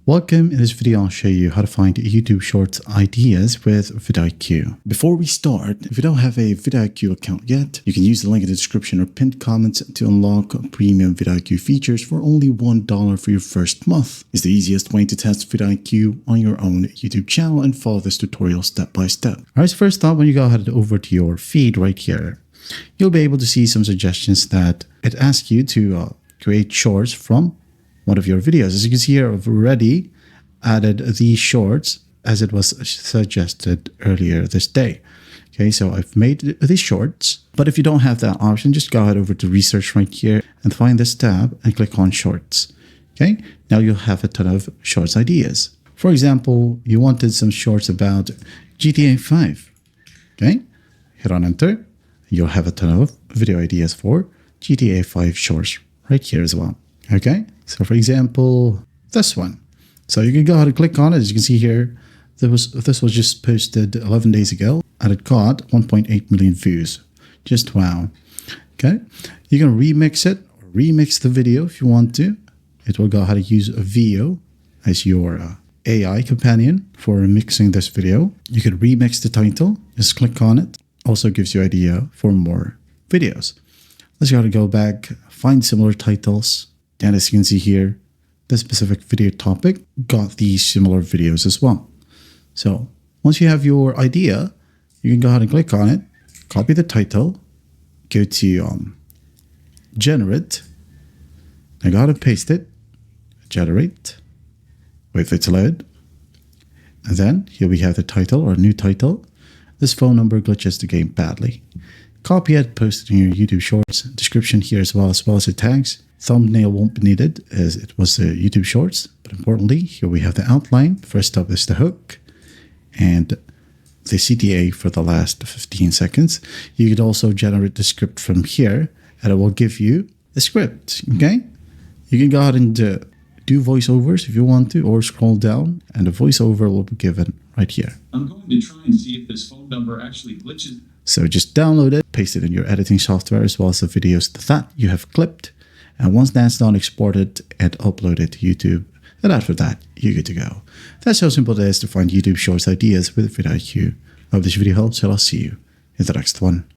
Welcome. In this video, I'll show you how to find YouTube Shorts ideas with vidIQ. Before we start, if you don't have a vidIQ account yet, you can use the link in the description or pinned comments to unlock premium vidIQ features for only $1 for your first month. It's the easiest way to test vidIQ on your own YouTube channel and follow this tutorial step by step. Alright, so first up, when you go ahead over to your feed right here, you'll be able to see some suggestions that it asks you to create shorts from one of your videos. As you can see here, I've already added these shorts as it was suggested earlier this day. Okay, so I've made these shorts, but if you don't have that option, just go ahead over to research right here and find this tab and click on shorts. Okay, now you'll have a ton of shorts ideas. For example, you wanted some shorts about GTA 5. Okay, hit on enter. You'll have a ton of video ideas for GTA 5 shorts right here as well. Okay, so for example, this one. So you can go ahead and click on it. As you can see here, this was just posted 11 days ago and it got 1.8 million views. Just wow. Okay, you can remix it or remix the video if you want to. It will go ahead and use a VO as your AI companion for mixing this video. You can remix the title. Just click on it. Also gives you idea for more videos. Let's go ahead and go back, find similar titles. And as you can see here, this specific video topic got these similar videos as well. So once you have your idea, you can go ahead and click on it, copy the title, go to generate, and go ahead and paste it, generate, wait for it to load. And then here we have the title or new title. This phone number glitches the game badly. Copy it, post it in your YouTube Shorts, description here as well as the tags. Thumbnail won't be needed as it was the YouTube Shorts, but importantly, here we have the outline. First up is the hook and the CTA for the last 15 seconds. You could also generate the script from here and it will give you the script, okay? You can go ahead and do voiceovers if you want to, or scroll down and the voiceover will be given right here. I'm going to try and see if this phone number actually glitches. So just download it, paste it in your editing software as well as the videos that you have clipped. And once that's done, export it and upload it to YouTube. And after that, you're good to go. That's how simple it is to find YouTube Shorts ideas with vidIQ. I hope this video helps and I'll see you in the next one.